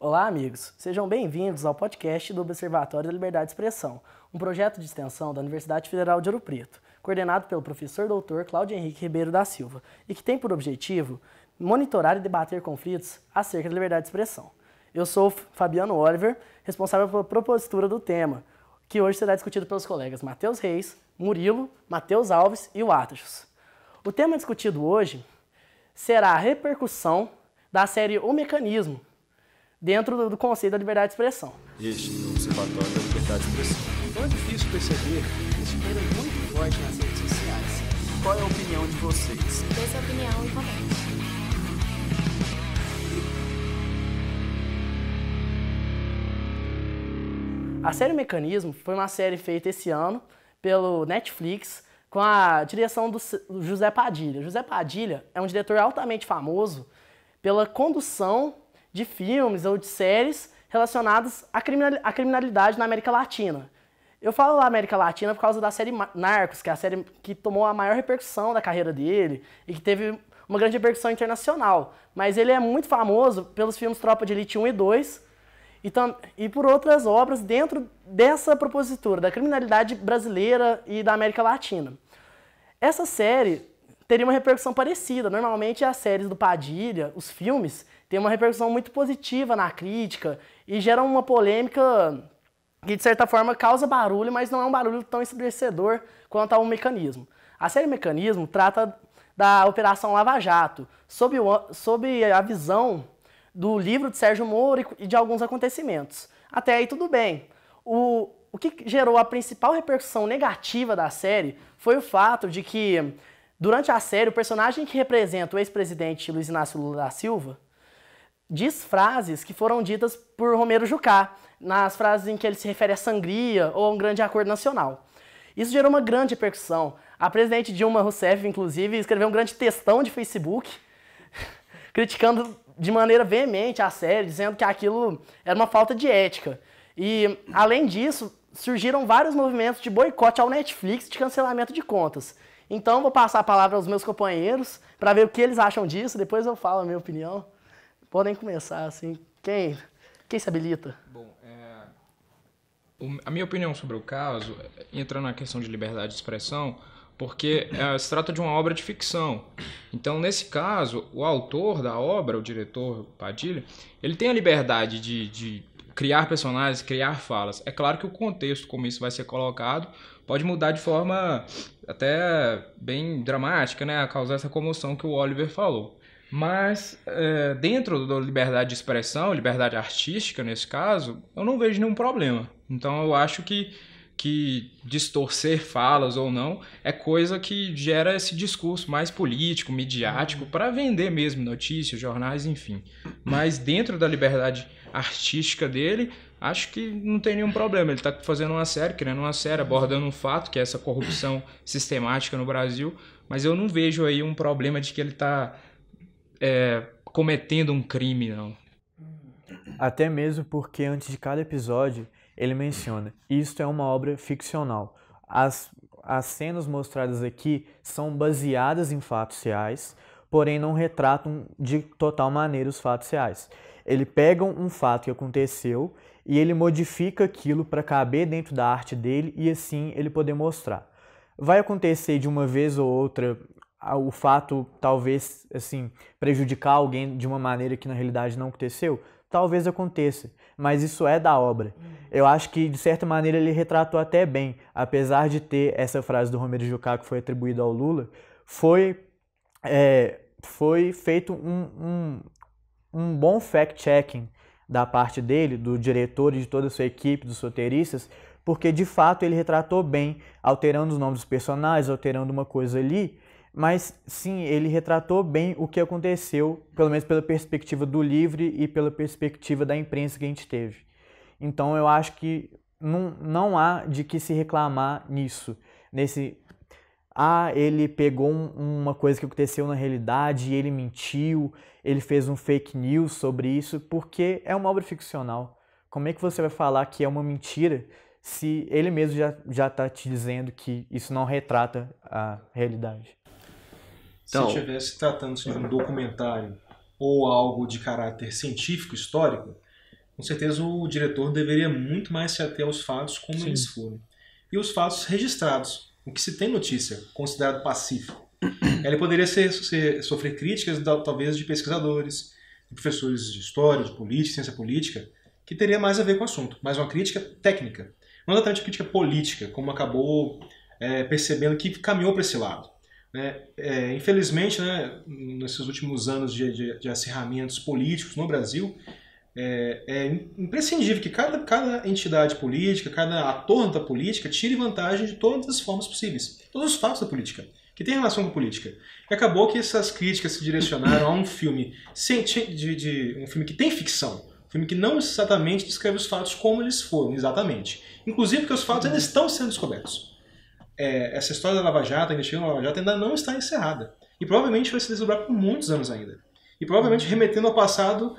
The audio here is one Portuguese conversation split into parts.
Olá, amigos. Sejam bem-vindos ao podcast do Observatório da Liberdade de Expressão, um projeto de extensão da Universidade Federal de Ouro Preto, coordenado pelo professor Dr. Cláudio Henrique Ribeiro da Silva, e que tem por objetivo monitorar e debater conflitos acerca da liberdade de expressão. Eu sou Fabiano Oliver, responsável pela propositura do tema, que hoje será discutido pelos colegas Matheus Reis, Murilo, Matheus Alves e Watachus. O tema discutido hoje será a repercussão da série O Mecanismo dentro do conceito da liberdade de expressão. Este é o Observatório da Liberdade de Expressão. Não é difícil perceber que esse tema é muito forte nas redes sociais. Qual é a opinião de vocês? Dê sua opinião e comente. A série Mecanismo foi uma série feita esse ano pelo Netflix com a direção do José Padilha. José Padilha é um diretor altamente famoso pela condução de filmes ou de séries relacionadas à criminalidade na América Latina. Eu falo América Latina por causa da série Narcos, que é a série que tomou a maior repercussão da carreira dele e que teve uma grande repercussão internacional. Mas ele é muito famoso pelos filmes Tropa de Elite 1 e 2 e por outras obras dentro dessa propositura da criminalidade brasileira e da América Latina. Essa série teria uma repercussão parecida. Normalmente as séries do Padilha, os filmes, têm uma repercussão muito positiva na crítica e geram uma polêmica que, de certa forma, causa barulho, mas não é um barulho tão ensurdecedor quanto ao Mecanismo. A série Mecanismo trata da Operação Lava Jato, sob a visão do livro de Sérgio Moro e de alguns acontecimentos. Até aí tudo bem. O que gerou a principal repercussão negativa da série foi o fato de que, durante a série, o personagem que representa o ex-presidente Luiz Inácio Lula da Silva diz frases que foram ditas por Romero Jucá, nas frases em que ele se refere a sangria ou a um grande acordo nacional. Isso gerou uma grande repercussão. A presidente Dilma Rousseff, inclusive, escreveu um grande textão de Facebook criticando de maneira veemente a série, dizendo que aquilo era uma falta de ética. E, além disso, surgiram vários movimentos de boicote ao Netflix, de cancelamento de contas. Então, vou passar a palavra aos meus companheiros para ver o que eles acham disso, depois eu falo a minha opinião. Podem começar, assim. Quem se habilita? Bom, a minha opinião sobre o caso entra na questão de liberdade de expressão, porque se trata de uma obra de ficção. Então, nesse caso, o autor da obra, o diretor Padilha, ele tem a liberdade de criar personagens, criar falas. É claro que o contexto, como isso vai ser colocado, pode mudar de forma até bem dramática, né, a causar essa comoção que o Oliver falou. Mas, dentro da liberdade de expressão, liberdade artística, nesse caso, eu não vejo nenhum problema. Então, eu acho que distorcer falas ou não é coisa que gera esse discurso mais político, midiático, para vender mesmo notícias, jornais, enfim. Mas dentro da liberdade artística dele, acho que não tem nenhum problema. Ele está fazendo uma série, criando uma série, abordando um fato, que é essa corrupção sistemática no Brasil, mas eu não vejo aí um problema de que ele está cometendo um crime, não. Até mesmo porque antes de cada episódio ele menciona: isto é uma obra ficcional. As cenas mostradas aqui são baseadas em fatos reais, porém não retratam de total maneira os fatos reais. Ele pega um fato que aconteceu e ele modifica aquilo para caber dentro da arte dele e assim ele poder mostrar. Vai acontecer de uma vez ou outra o fato talvez assim prejudicar alguém de uma maneira que na realidade não aconteceu? Talvez aconteça, mas isso é da obra. Eu acho que, de certa maneira, ele retratou até bem, apesar de ter essa frase do Romero Jucá que foi atribuída ao Lula, foi feito um bom fact-checking da parte dele, do diretor e de toda a sua equipe, dos roteiristas, porque, de fato, ele retratou bem, alterando os nomes dos personagens, alterando uma coisa ali, mas sim, ele retratou bem o que aconteceu, pelo menos pela perspectiva do livro e pela perspectiva da imprensa que a gente teve. Então eu acho que não há de que se reclamar nisso. Ele pegou uma coisa que aconteceu na realidade e ele mentiu, ele fez um fake news sobre isso, porque é uma obra ficcional. Como é que você vai falar que é uma mentira se ele mesmo já está te dizendo que isso não retrata a realidade? Então, se estivesse tratando-se de um documentário ou algo de caráter científico, histórico, com certeza o diretor deveria muito mais se ater aos fatos como eles foram. E os fatos registrados, o que se tem notícia, considerado pacífico. Ele poderia sofrer críticas, talvez, de pesquisadores, de professores de história, de política, ciência política, que teria mais a ver com o assunto, mas uma crítica técnica. Não exatamente crítica política, como acabou percebendo que caminhou para esse lado. Infelizmente, nesses últimos anos de acirramentos políticos no Brasil, é imprescindível que cada entidade política, cada ator da política tire vantagem de todas as formas possíveis, todos os fatos da política, que tem relação com a política. E acabou que essas críticas se direcionaram a um filme, um filme que tem ficção, um filme que não exatamente descreve os fatos como eles foram, exatamente. Inclusive porque os fatos ainda estão sendo descobertos. Essa história da Lava Jato, a investigação da Lava Jato ainda não está encerrada. E provavelmente vai se desdobrar por muitos anos ainda. E provavelmente remetendo ao passado,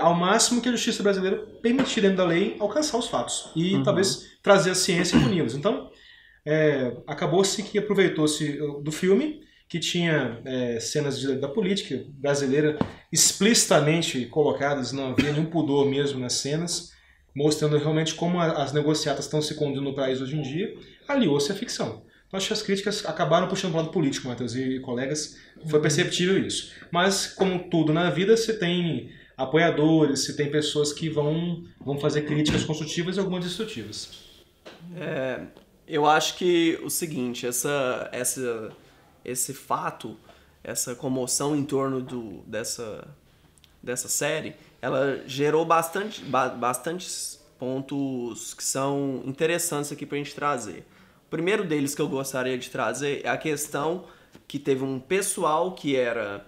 ao máximo que a justiça brasileira permitir dentro da lei alcançar os fatos. E talvez trazer a ciência e puni-los. Então, acabou-se que aproveitou-se do filme, que tinha cenas da política brasileira explicitamente colocadas, não havia nenhum pudor mesmo nas cenas, mostrando realmente como as negociatas estão se conduzindo no país hoje em dia, aliou-se à ficção. Então acho que as críticas acabaram puxando para o lado político, Matheus e colegas, foi perceptível isso. Mas, como tudo na vida, você tem apoiadores, você tem pessoas que vão fazer críticas construtivas e algumas destrutivas. Eu acho que o seguinte, esse fato, essa comoção em torno dessa série, ela gerou bastantes pontos que são interessantes aqui pra gente trazer. O primeiro deles que eu gostaria de trazer é a questão que teve um pessoal que era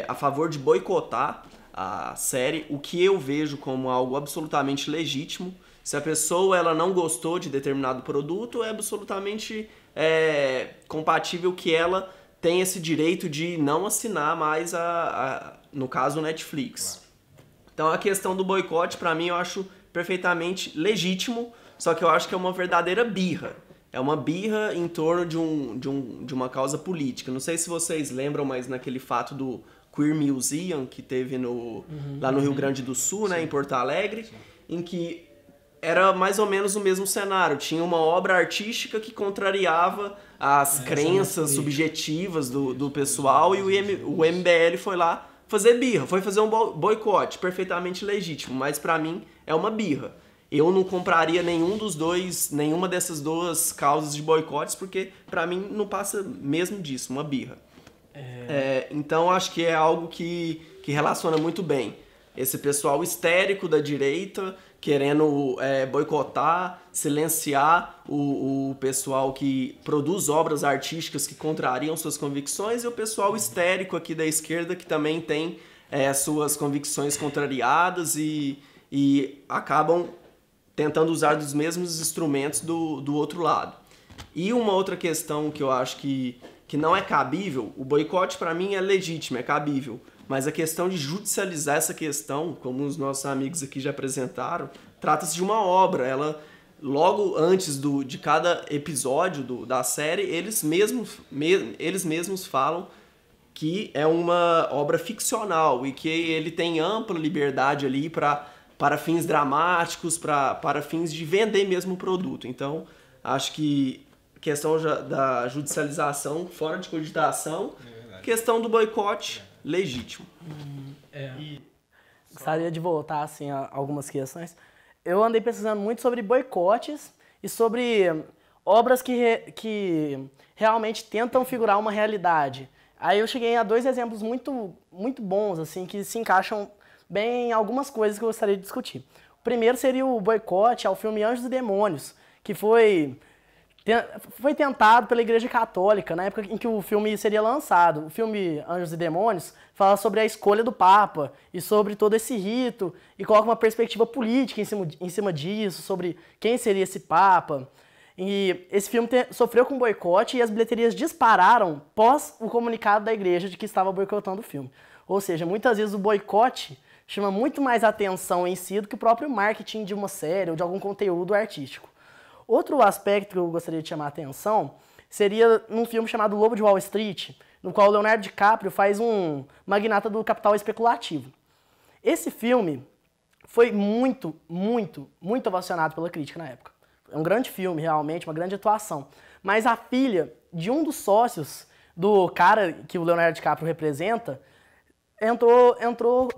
a favor de boicotar a série, o que eu vejo como algo absolutamente legítimo. Se a pessoa ela não gostou de determinado produto, é absolutamente compatível que ela tenha esse direito de não assinar mais, no caso, o Netflix. Então a questão do boicote, para mim, eu acho perfeitamente legítimo, só que eu acho que é uma verdadeira birra. É uma birra em torno de uma causa política. Não sei se vocês lembram, mas naquele fato do Queer Museum que teve lá no Rio Grande do Sul, né, em Porto Alegre, em que era mais ou menos o mesmo cenário. Tinha uma obra artística que contrariava as crenças subjetivas do pessoal e o MBL foi lá fazer birra, foi fazer um boicote perfeitamente legítimo, mas pra mim é uma birra. Eu não compraria nenhuma dessas duas causas de boicotes, porque pra mim não passa mesmo disso, uma birra. Então acho que é algo que relaciona muito bem. Esse pessoal histérico da direita querendo boicotar, silenciar o pessoal que produz obras artísticas que contrariam suas convicções, e o pessoal histérico aqui da esquerda que também tem suas convicções contrariadas e acabam tentando usar dos mesmos instrumentos do outro lado. E uma outra questão que eu acho que não é cabível, o boicote para mim é legítimo, é cabível, mas a questão de judicializar essa questão, como os nossos amigos aqui já apresentaram, trata-se de uma obra. Ela, logo antes de cada episódio da série, eles mesmos falam que é uma obra ficcional e que ele tem ampla liberdade ali para fins dramáticos, para fins de vender mesmo o produto. Então, acho que questão da judicialização, fora de cogitação, questão do boicote, legítimo. Gostaria de voltar assim, a algumas questões. Eu andei pesquisando muito sobre boicotes e sobre obras que realmente tentam figurar uma realidade. Aí eu cheguei a dois exemplos muito, muito bons, assim, que se encaixam bem em algumas coisas que eu gostaria de discutir. O primeiro seria o boicote ao filme Anjos e Demônios, que foi tentado pela Igreja Católica na época em que o filme seria lançado. O filme Anjos e Demônios fala sobre a escolha do Papa e sobre todo esse rito e coloca uma perspectiva política em cima disso, sobre quem seria esse Papa. E esse filme sofreu com boicote e as bilheterias dispararam pós o comunicado da Igreja de que estava boicotando o filme. Ou seja, muitas vezes o boicote chama muito mais atenção em si do que o próprio marketing de uma série ou de algum conteúdo artístico. Outro aspecto que eu gostaria de chamar a atenção seria num filme chamado Lobo de Wall Street, no qual o Leonardo DiCaprio faz um magnata do capital especulativo. Esse filme foi muito, muito, muito ovacionado pela crítica na época. É um grande filme, realmente, uma grande atuação. Mas a filha de um dos sócios do cara que o Leonardo DiCaprio representa entrou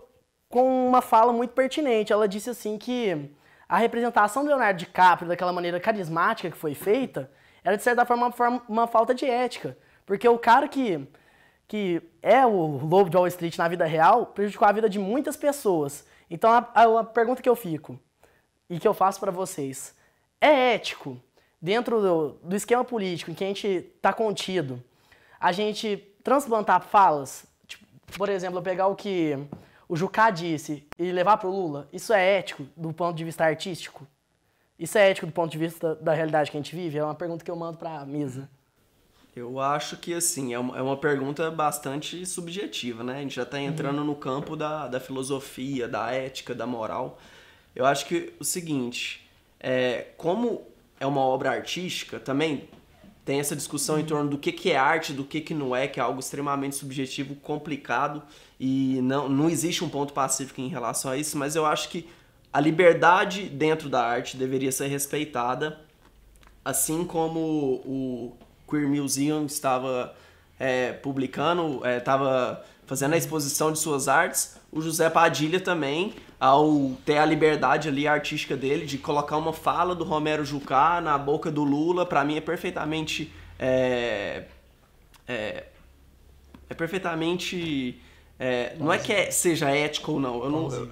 com uma fala muito pertinente. Ela disse assim que a representação do Leonardo DiCaprio daquela maneira carismática que foi feita era, de certa forma, uma falta de ética. Porque o cara que é o Lobo de Wall Street na vida real prejudicou a vida de muitas pessoas. Então, a pergunta que eu fico e que eu faço para vocês, é ético, dentro do esquema político em que a gente está contido, a gente transplantar falas, tipo, por exemplo, eu pegar o que o Jucá disse e levar para o Lula? Isso é ético do ponto de vista artístico? Isso é ético do ponto de vista da realidade que a gente vive? É uma pergunta que eu mando para a mesa. Eu acho que, assim, é uma pergunta bastante subjetiva, né? A gente já está entrando no campo da filosofia, da ética, da moral. Eu acho que o seguinte, como é uma obra artística, também tem essa discussão em torno do que é arte, do que não é, que é algo extremamente subjetivo, complicado, e não existe um ponto pacífico em relação a isso, mas eu acho que a liberdade dentro da arte deveria ser respeitada, assim como o Queer Museum estava estava fazendo a exposição de suas artes, o José Padilha também, ao ter a liberdade ali artística dele de colocar uma fala do Romero Jucá na boca do Lula, para mim é perfeitamente não é que seja ético ou não,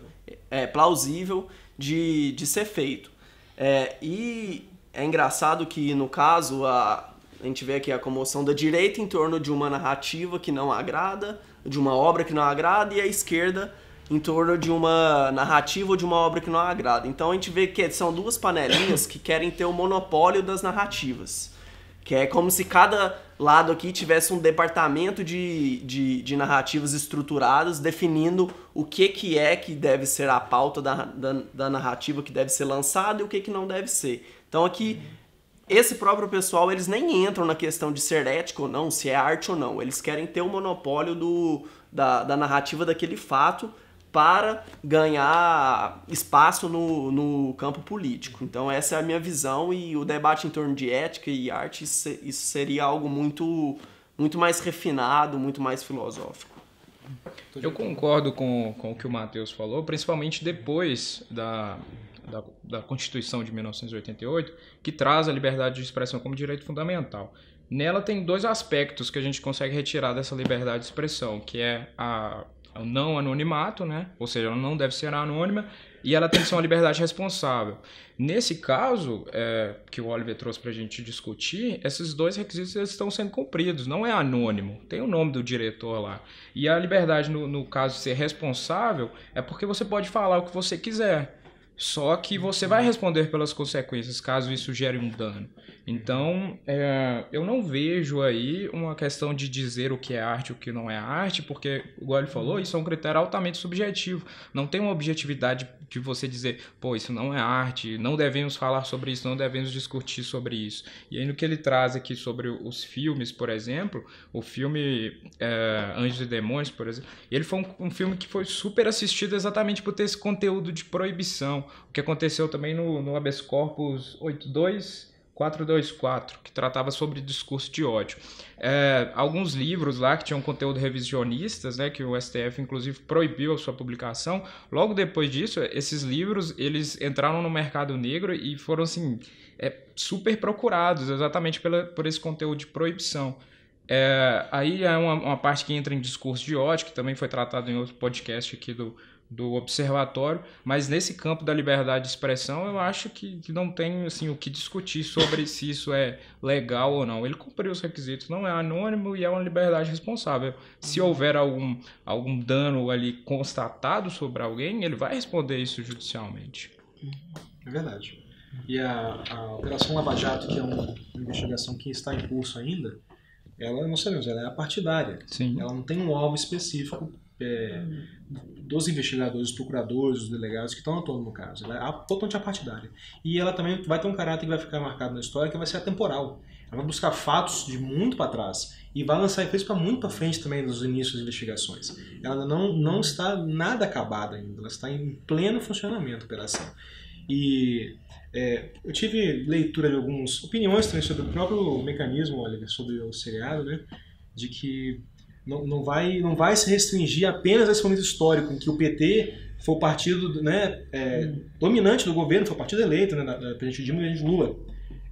é plausível de ser feito. E é engraçado que, no caso, a gente vê aqui a comoção da direita em torno de uma narrativa que não agrada, de uma obra que não agrada, e a esquerda em torno de uma narrativa ou de uma obra que não agrada. Então a gente vê que são duas panelinhas que querem ter o monopólio das narrativas. Que é como se cada lado aqui tivesse um departamento de narrativas estruturadas definindo o que é que deve ser a pauta da narrativa que deve ser lançada e o que não deve ser. Então aqui, esse próprio pessoal, eles nem entram na questão de ser ético ou não, se é arte ou não. Eles querem ter o monopólio da narrativa daquele fato para ganhar espaço no campo político. Então essa é a minha visão, e o debate em torno de ética e arte, isso seria algo muito, muito mais refinado, muito mais filosófico. Eu concordo com o que o Matheus falou, principalmente depois da Constituição de 1988, que traz a liberdade de expressão como direito fundamental. Nela tem dois aspectos que a gente consegue retirar dessa liberdade de expressão, que é o não anonimato, né? Ou seja, ela não deve ser anônima, e ela tem que ser uma liberdade responsável. Nesse caso, que o Oliver trouxe para a gente discutir, esses dois requisitos eles estão sendo cumpridos. Não é anônimo, tem o nome do diretor lá. E a liberdade, no caso de ser responsável, é porque você pode falar o que você quiser. Só que você vai responder pelas consequências, caso isso gere um dano. Então, eu não vejo aí uma questão de dizer o que é arte e o que não é arte, porque, igual ele falou, isso é um critério altamente subjetivo. Não tem uma objetividade de você dizer, pô, isso não é arte, não devemos falar sobre isso, não devemos discutir sobre isso. E aí, no que ele traz aqui sobre os filmes, por exemplo, o filme Anjos e Demônios, por exemplo, ele foi um filme que foi super assistido exatamente por ter esse conteúdo de proibição. O que aconteceu também no habeas corpus 82424, que tratava sobre discurso de ódio. Alguns livros lá que tinham conteúdo revisionistas, né, que o STF inclusive proibiu a sua publicação. Logo depois disso, esses livros eles entraram no mercado negro e foram assim, super procurados exatamente por esse conteúdo de proibição. Aí é uma parte que entra em discurso de ódio, que também foi tratado em outro podcast aqui do Observatório, mas nesse campo da liberdade de expressão eu acho que não tem assim, o que discutir sobre se isso é legal ou não. Ele cumpriu os requisitos, não é anônimo e é uma liberdade responsável. Se houver algum dano ali constatado sobre alguém, ele vai responder isso judicialmente. É verdade. E a Operação Lava Jato, que é uma investigação que está em curso ainda, ela, não sabemos, ela é partidária. Sim. Ela não tem um alvo específico dos investigadores, dos procuradores, dos delegados que estão atuando no caso. Ela é totalmente apartidária. E ela também vai ter um caráter que vai ficar marcado na história, que vai ser atemporal. Ela vai buscar fatos de muito para trás e vai lançar efeitos para muito para frente também dos inícios das investigações. Ela não está nada acabada ainda, ela está em pleno funcionamento, a operação. E eu tive leitura de algumas opiniões também sobre o próprio mecanismo, Oliver, sobre o seriado, né, de que não vai se restringir apenas a esse momento histórico em que o PT foi o partido, né, dominante do governo, foi o partido eleito, né, da presidente Dilma e presidente Lula.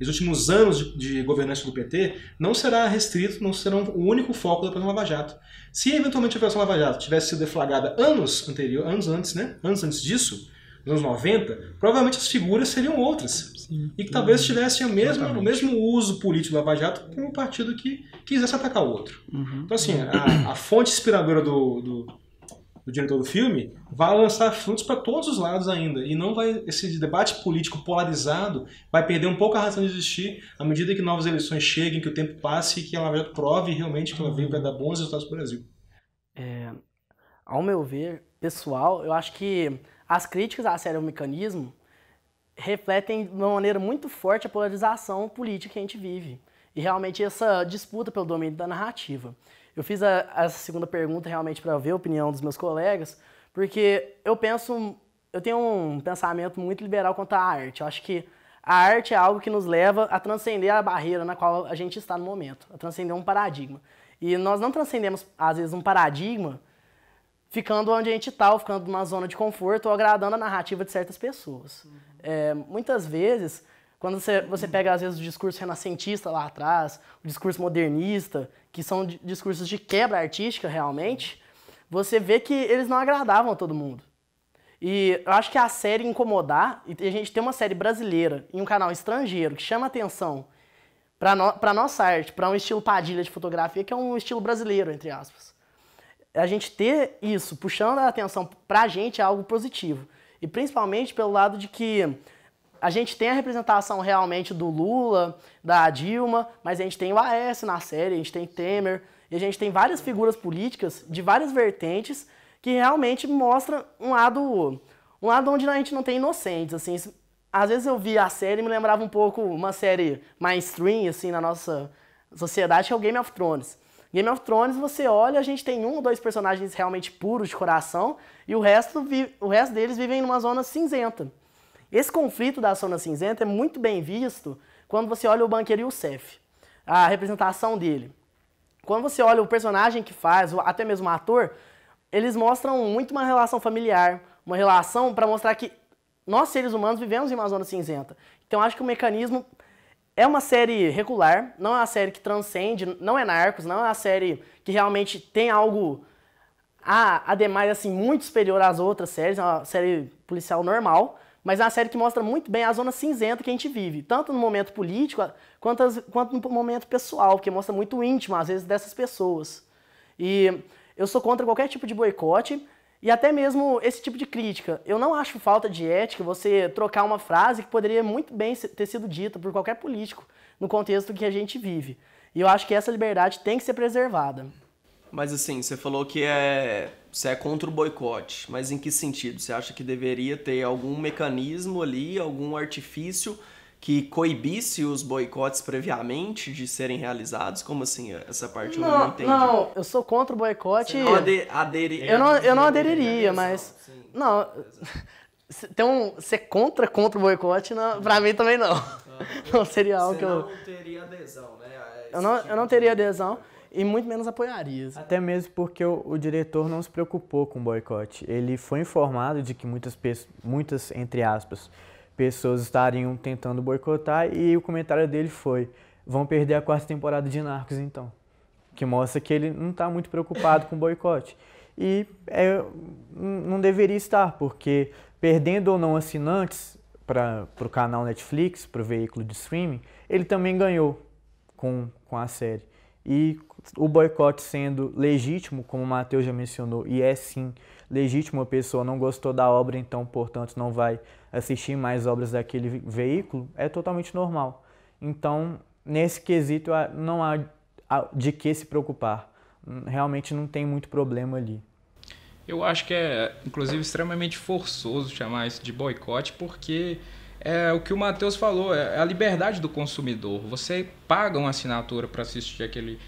Os últimos anos de governança do PT não será restrito, não serão o único foco da Operação Lava Jato. Se eventualmente a Operação Lava Jato tivesse sido deflagrada anos antes disso, nos anos 90, provavelmente as figuras seriam outras. Sim. E que talvez tivessem o mesmo uso político do Lava Jato como um partido que quisesse atacar o outro. Então, assim, a fonte inspiradora do diretor do filme vai lançar frutos para todos os lados ainda. E não vai, esse debate político polarizado vai perder um pouco a razão de existir à medida que novas eleições cheguem, que o tempo passe e que a Lava Jato prove realmente que ela veio para dar bons resultados para o Brasil. Ao meu ver, pessoal, eu acho que as críticas à série O Mecanismo refletem de uma maneira muito forte a polarização política que a gente vive. E realmente essa disputa pelo domínio da narrativa. Eu fiz essa segunda pergunta realmente para ver a opinião dos meus colegas, porque eu tenho um pensamento muito liberal quanto à arte. Eu acho que a arte é algo que nos leva a transcender a barreira na qual a gente está no momento, a transcender um paradigma. E nós não transcendemos, às vezes, um paradigma ficando onde a gente está, ou ficando numa zona de conforto, ou agradando a narrativa de certas pessoas. Muitas vezes, quando você pega, às vezes, o discurso renascentista lá atrás, o discurso modernista, que são discursos de quebra artística, realmente, você vê que eles não agradavam a todo mundo. E eu acho que a série incomodar, e a gente tem uma série brasileira em um canal estrangeiro que chama atenção para nossa arte, para um estilo Padilha de fotografia, que é um estilo brasileiro, entre aspas. A gente ter isso, puxando a atenção pra gente, é algo positivo. E principalmente pelo lado de que a gente tem a representação realmente do Lula, da Dilma, mas a gente tem o Aécio na série, a gente tem Temer, e a gente tem várias figuras políticas de várias vertentes que realmente mostram um lado onde a gente não tem inocentes, assim. Às vezes eu via a série e me lembrava um pouco uma série mainstream, assim, na nossa sociedade, que é o Game of Thrones. Game of Thrones, você olha, a gente tem 1 ou 2 personagens realmente puros de coração e o resto deles vivem numa zona cinzenta. Esse conflito da zona cinzenta é muito bem visto quando você olha o Banqueiro Youssef, a representação dele. Quando você olha o personagem que faz, até mesmo o ator, eles mostram muito uma relação familiar, uma relação para mostrar que nós, seres humanos, vivemos em uma zona cinzenta. Então, acho que o Mecanismo é uma série regular, não é uma série que transcende, não é Narcos, não é uma série que realmente tem algo ademais assim, muito superior às outras séries, é uma série policial normal, mas é uma série que mostra muito bem a zona cinzenta que a gente vive, tanto no momento político quanto no momento pessoal, porque mostra muito o íntimo, às vezes, dessas pessoas. E eu sou contra qualquer tipo de boicote, e até mesmo esse tipo de crítica. Eu não acho falta de ética você trocar uma frase que poderia muito bem ter sido dita por qualquer político no contexto que a gente vive. E eu acho que essa liberdade tem que ser preservada. Mas assim, você falou que você é contra o boicote, mas em que sentido? Você acha que deveria ter algum mecanismo ali, algum artifício que coibisse os boicotes previamente de serem realizados? Como assim? Essa parte eu não entendi. Não, eu sou contra o boicote. Você não aderiria? Eu não aderiria, mas... Sim. Não, ser contra o boicote, não, pra mim também não. Não seria algo que eu... Você não teria adesão, né? Eu não teria adesão e muito menos apoiaria. Até mesmo porque o diretor não se preocupou com o boicote. Ele foi informado de que muitas, entre aspas, pessoas estariam tentando boicotar e o comentário dele foi: vão perder a 4ª temporada de Narcos então. Que mostra que ele não está muito preocupado com o boicote. E não deveria estar, porque perdendo ou não assinantes para o canal Netflix, para o veículo de streaming, ele também ganhou com a série. E o boicote sendo legítimo, como o Matheus já mencionou, e é sim legítimo, a pessoa não gostou da obra, então, portanto, não vai assistir mais obras daquele veículo, é totalmente normal. Então, nesse quesito, não há de que se preocupar. Realmente não tem muito problema ali. Eu acho que é, inclusive, extremamente forçoso chamar isso de boicote, porque é o que o Matheus falou, é a liberdade do consumidor. Você paga uma assinatura para assistir aquele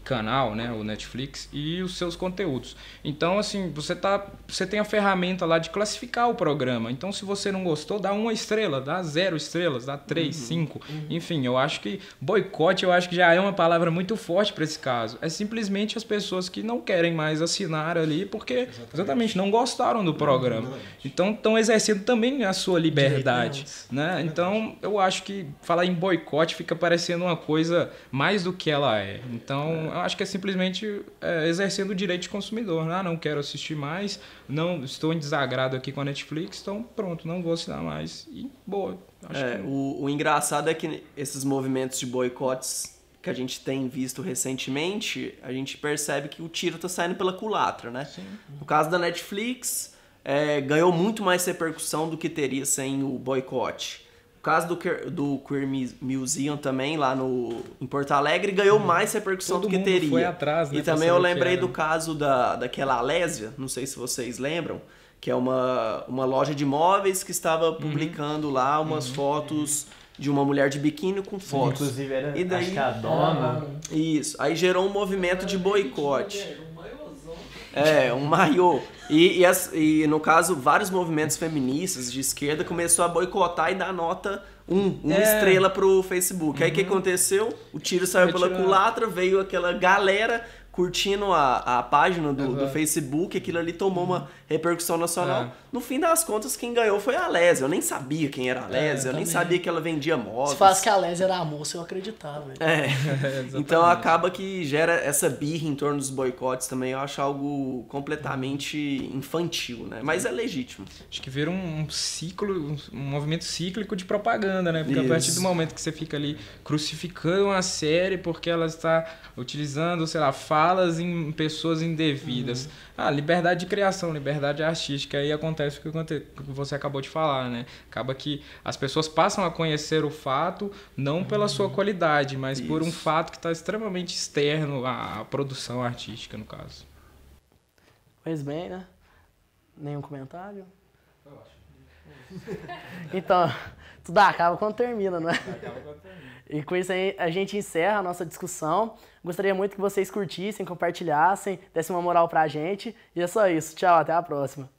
canal, né, o Netflix, e os seus conteúdos. Então, assim, você tem a ferramenta lá de classificar o programa. Então, se você não gostou, dá 1 estrela, dá 0 estrelas, dá 3, 5. Enfim, eu acho que boicote, eu acho que já é uma palavra muito forte para esse caso. É simplesmente as pessoas que não querem mais assinar ali porque exatamente não gostaram do programa. Então, estão exercendo também a sua liberdade, né? Então, eu acho que falar em boicote fica parecendo uma coisa mais do que ela é. Então, eu acho que é simplesmente exercendo o direito de consumidor. Ah, não quero assistir mais, não estou em desagrado aqui com a Netflix, então pronto, não vou assinar mais. E boa. Acho que... o engraçado é que esses movimentos de boicotes que a gente tem visto recentemente, a gente percebe que o tiro está saindo pela culatra, né? Sim. No caso da Netflix, ganhou muito mais repercussão do que teria sem o boicote. O caso do Queer Museum também, lá em Porto Alegre, ganhou mais repercussão do que teria. Todo mundo foi atrás, né? E também eu lembrei do caso daquela Alésia, não sei se vocês lembram, que é uma loja de móveis que estava publicando lá umas fotos de uma mulher de biquíni com fotos. Inclusive era, e daí, acho que a dona... Isso, aí gerou um movimento de boicote. Um maiô. E no caso, vários movimentos feministas de esquerda começou a boicotar e dar nota 1 estrela pro Facebook. Aí o que aconteceu? O tiro saiu pela culatra, veio aquela galera curtindo a página do Facebook, aquilo ali tomou uma repercussão nacional. No fim das contas, quem ganhou foi a Alésia. Eu nem sabia quem era a Alésia, eu nem sabia que ela vendia móveis. Se faz que a Alésia era a moça, eu acreditava. Então acaba que gera essa birra em torno dos boicotes também, eu acho algo completamente infantil, né? Mas é legítimo. Acho que vira um ciclo, um movimento cíclico de propaganda, né? Porque a partir do momento que você fica ali crucificando uma série porque ela está utilizando, sei lá, falas em pessoas indevidas. Liberdade de criação, liberdade artística. Aí acontece o que você acabou de falar, né? Acaba que as pessoas passam a conhecer o fato não pela sua qualidade, mas por um fato que está extremamente externo à produção artística, no caso. Pois bem, né? Nenhum comentário? Então, tudo acaba quando termina, não é? Acaba quando termina. E com isso aí a gente encerra a nossa discussão. Gostaria muito que vocês curtissem, compartilhassem, dessem uma moral pra gente. E é só isso. Tchau, até a próxima.